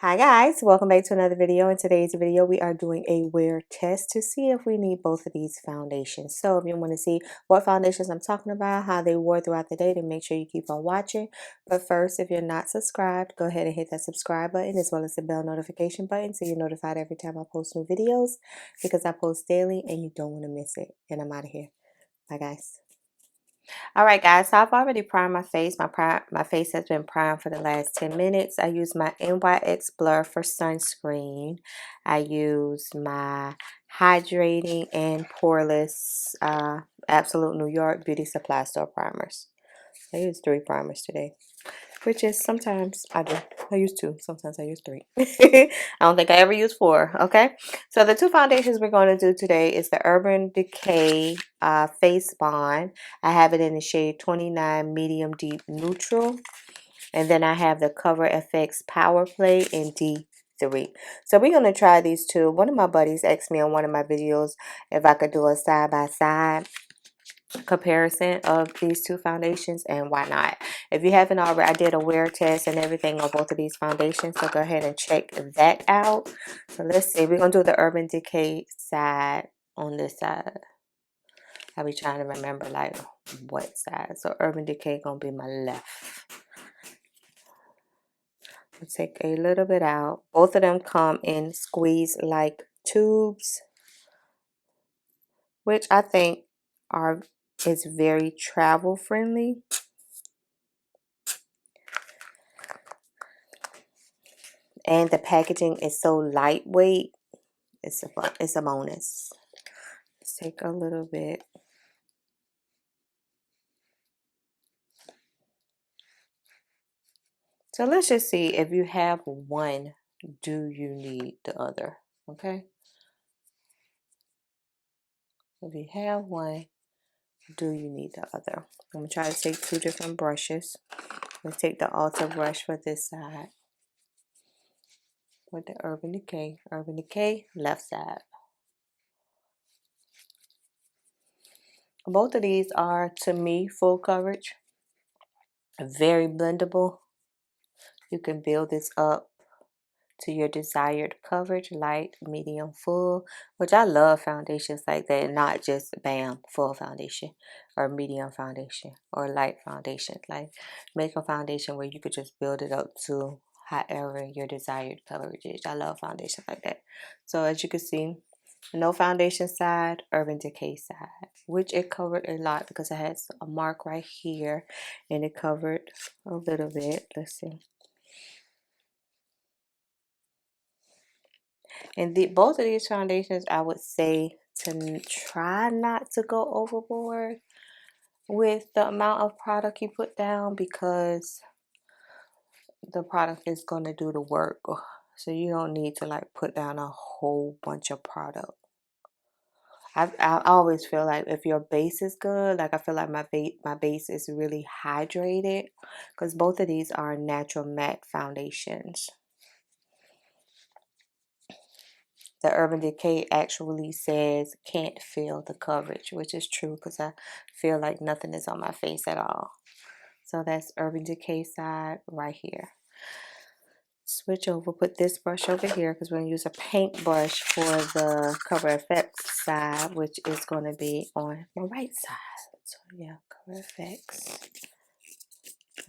Hi guys, welcome back to another video. In today's video, we are doing a wear test to see if we need both of these foundations. So if you want to see what foundations I'm talking about, how they wore throughout the day, then make sure you keep on watching. But first, if you're not subscribed, go ahead and hit that subscribe button as well as the bell notification button so you're notified every time I post new videos because I post daily and you don't want to miss it. And I'm out of here. Bye guys. All right, guys, so I've already primed my face. My face has been primed for the last 10 minutes. I use my NYX Blur for sunscreen. I use my Hydrating and Poreless Absolute New York Beauty Supply Store primers. I used 3 primers today, which is sometimes I do. I use 2. Sometimes I use 3. I don't think I ever use 4. Okay. So the 2 foundations we're going to do today is the Urban Decay Face Bond. I have it in the shade 29 Medium Deep Neutral. And then I have the Cover FX Power Play in D3. So we're going to try these two. One of my buddies asked me on one of my videos if I could do a side-by-side comparison of these 2 foundations, and why not? If you haven't already, I did a wear test and everything on both of these foundations, so go ahead and check that out. So let's see, we're gonna do the Urban Decay side on this side. I'll be trying to remember like what side. So Urban Decay gonna be my left. I'll take a little bit out. Both of them come in squeeze like tubes, which I think is very travel friendly. And the packaging is so lightweight. It's a bonus. Let's take a little bit. So let's just see, if you have one, do you need the other? Okay. If you have one, do you need the other? I'm gonna try to take 2 different brushes. Let's take the Ulta brush for this side with the Urban Decay. Urban Decay, left side. Both of these are, to me, full coverage. Very blendable. You can build this up to your desired coverage, light, medium, full, which I love foundations like that, not just bam, full foundation or medium foundation or light foundation. Like make a foundation where you could just build it up to however your desired coverage is. I love foundations like that. So as you can see, no foundation side, Urban Decay side, which it covered a lot because it has a mark right here and it covered a little bit. Let's see. And both of these foundations, I would say to try not to go overboard with the amount of product you put down because the product is going to do the work. So you don't need to like put down a whole bunch of product. I always feel like if your base is good, like I feel like my base is really hydrated because both of these are natural matte foundations. The Urban Decay actually says can't feel the coverage, which is true because I feel like nothing is on my face at all. So that's Urban Decay side right here. Switch over, put this brush over here because we're going to use a paint brush for the Cover FX side, which is going to be on my right side. So yeah, Cover FX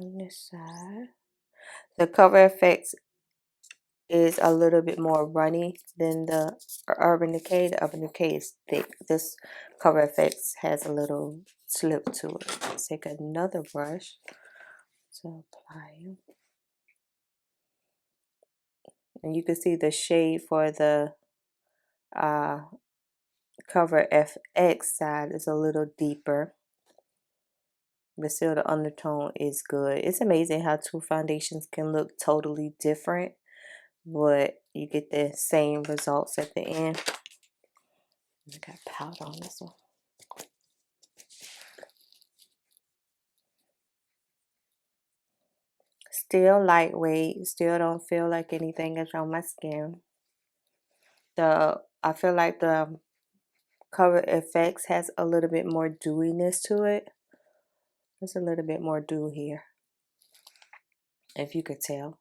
on this side. The Cover FX is a little bit more runny than the Urban Decay. The Urban Decay is thick. This Cover FX has a little slip to it. Let's take another brush to apply it. And you can see the shade for the Cover FX side is a little deeper. But still the undertone is good. It's amazing how 2 foundations can look totally different, but you get the same results at the end. I got powder on this one. Still lightweight. Still don't feel like anything is on my skin. I feel like the Cover FX has a little bit more dewiness to it. There's a little bit more dew here, if you could tell.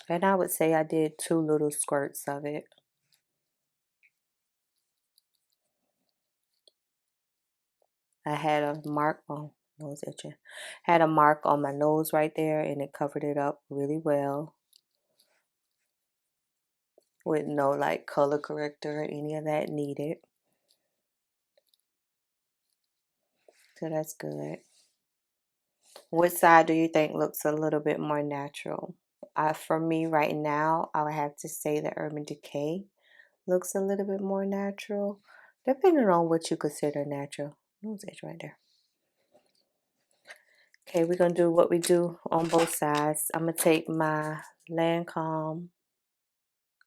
And I would say I did 2 little squirts of it. I had a mark on nose itching. Had a mark on my nose right there, and it covered it up really well with no like color corrector or any of that needed. So that's good. Which side do you think looks a little bit more natural? For me right now, I would have to say the Urban Decay looks a little bit more natural, depending on what you consider natural. Nose edge right there. Okay, we're gonna do what we do on both sides. I'm gonna take my Lancome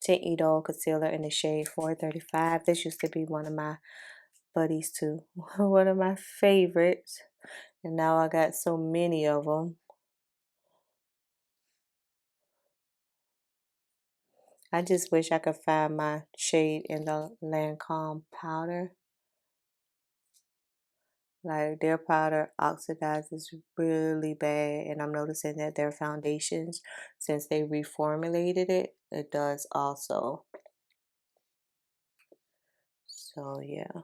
Tint Idole concealer in the shade 435. This used to be one of my buddies too, one of my favorites, and now I got so many of them. I just wish I could find my shade in the Lancome powder. Like their powder oxidizes really bad, and I'm noticing that their foundations, since they reformulated it, it does also. So yeah,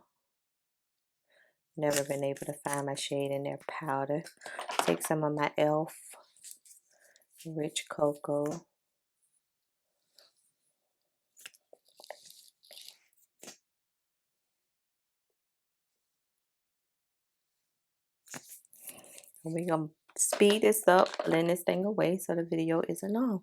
never been able to find my shade in their powder. Take some of my e.l.f. Rich Cocoa. And we're gonna speed this up, blend this thing away so the video isn't long.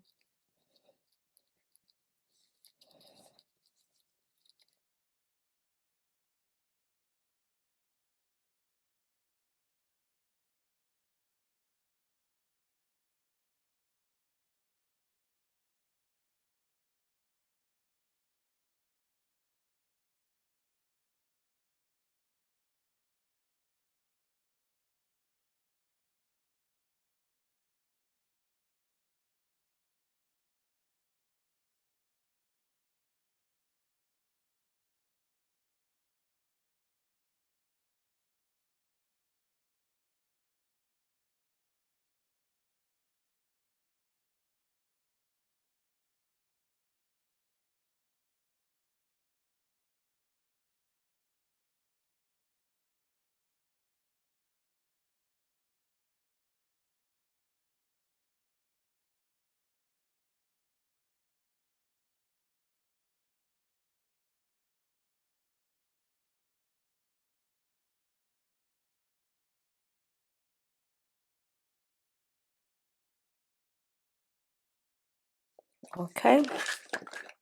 Okay, I'm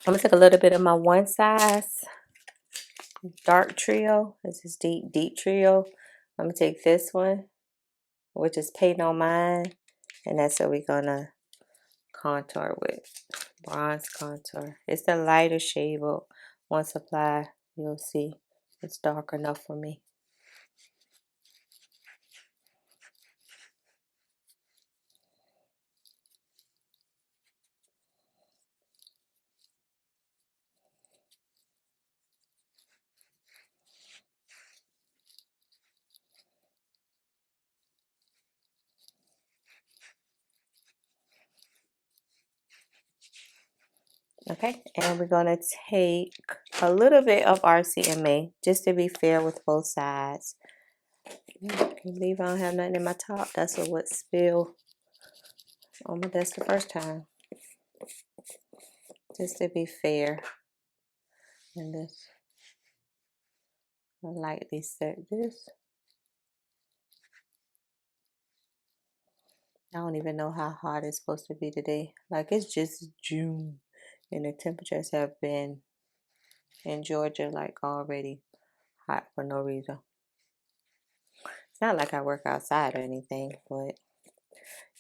gonna take a little bit of my One Size dark trio. This is deep trio. I'm gonna take this one, which is Paint on Mine, and that's what we're gonna contour with. Bronze contour. It's the lighter shade, but once applied, you'll see it's dark enough for me. Okay, and we're gonna take a little bit of RCMA just to be fair with both sides. Can't believe I don't have nothing in my top. That's what would spill on my desk the first time. Just to be fair. And this, I lightly set this. I don't even know how hot it's supposed to be today. Like it's just June, and the temperatures have been in Georgia like already hot for no reason. It's not like I work outside or anything, but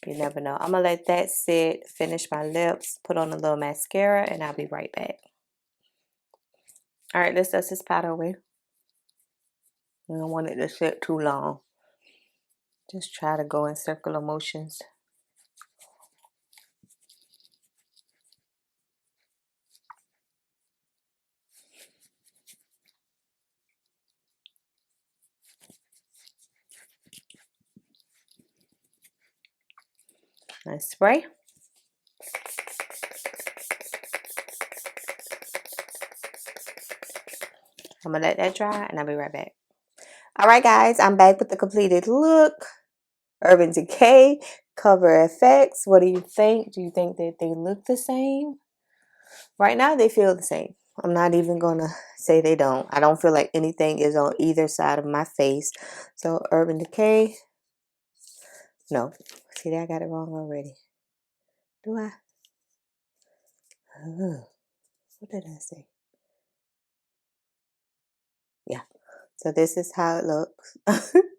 you never know. I'm gonna let that sit, finish my lips, put on a little mascara, and I'll be right back. All right, let's dust this powder away. We don't want it to sit too long. Just try to go in circular motions. Nice spray. I'm gonna let that dry and I'll be right back. Alright guys, I'm back with the completed look. Urban Decay, Cover FX. What do you think? Do you think that they look the same? Right now they feel the same. I'm not even gonna say they don't. I don't feel like anything is on either side of my face. So Urban Decay. No. See, I got it wrong already. Do I? What did I say? Yeah. So this is how it looks.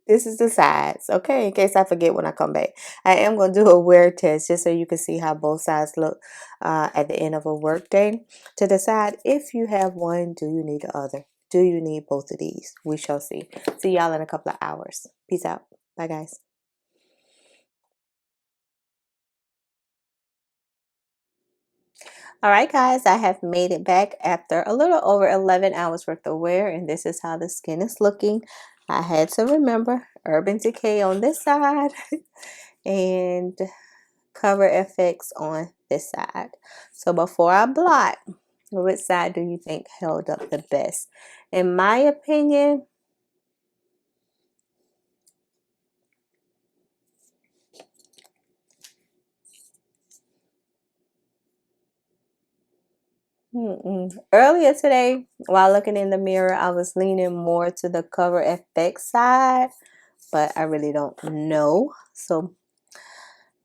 This is the sides, okay? In case I forget when I come back. I am going to do a wear test just so you can see how both sides look at the end of a work day. To decide if you have one, do you need the other? Do you need both of these? We shall see. See y'all in a couple of hours. Peace out. Bye, guys. All right, guys, I have made it back after a little over 11 hours worth of wear, and this is how the skin is looking. I had to remember Urban Decay on this side and Cover FX on this side. So before I blot, which side do you think held up the best? In my opinion, earlier today, while looking in the mirror, I was leaning more to the Cover FX side, but I really don't know. So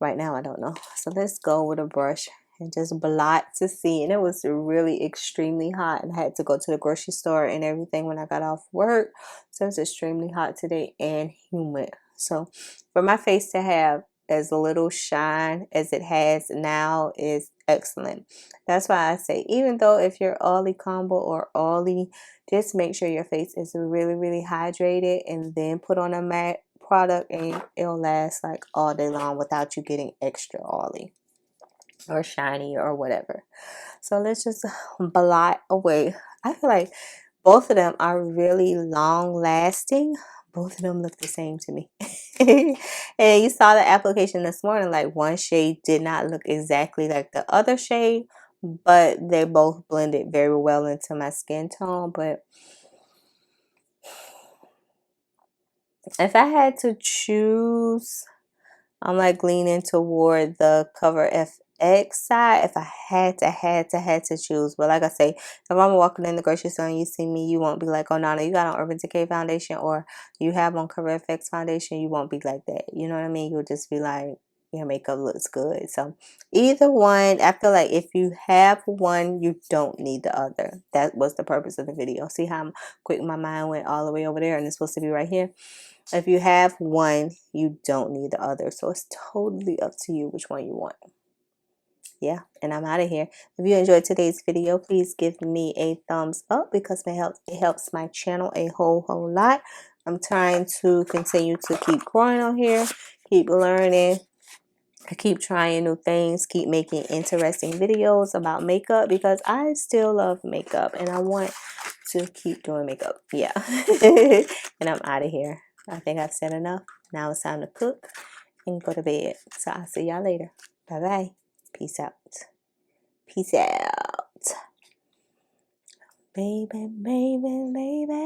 right now I don't know. So let's go with a brush and just blot to see. And it was really extremely hot, and I had to go to the grocery store and everything when I got off work. So it's extremely hot today and humid. So for my face to have as little shine as it has now is excellent. That's why I say, even though if you're oily combo or oily, just make sure your face is really hydrated and then put on a matte product, and it'll last like all day long without you getting extra oily or shiny or whatever. So let's just blot away. I feel like both of them are really long lasting. Both of them look the same to me. And you saw the application this morning, like one shade did not look exactly like the other shade, but they both blended very well into my skin tone. But if I had to choose, I'm like leaning toward the Cover FX side if I had to choose. But like I say, if I'm walking in the grocery store and you see me, you won't be like, oh, Nana, you got on Urban Decay foundation, or you have on Cover FX foundation. You won't be like that. You know what I mean? You'll just be like, your makeup looks good. So either one, I feel like if you have one, you don't need the other. That was the purpose of the video. See how quick my mind went all the way over there, and it's supposed to be right here. If you have one, you don't need the other. So it's totally up to you which one you want. Yeah, and I'm out of here. If you enjoyed today's video, please give me a thumbs up because it helps my channel a whole lot. I'm trying to continue to keep growing on here, keep learning, keep trying new things, keep making interesting videos about makeup because I still love makeup and I want to keep doing makeup. Yeah. And I'm out of here. I think I've said enough. Now it's time to cook and go to bed. So I'll see y'all later. Bye bye. Peace out. Peace out. Baby, baby, baby.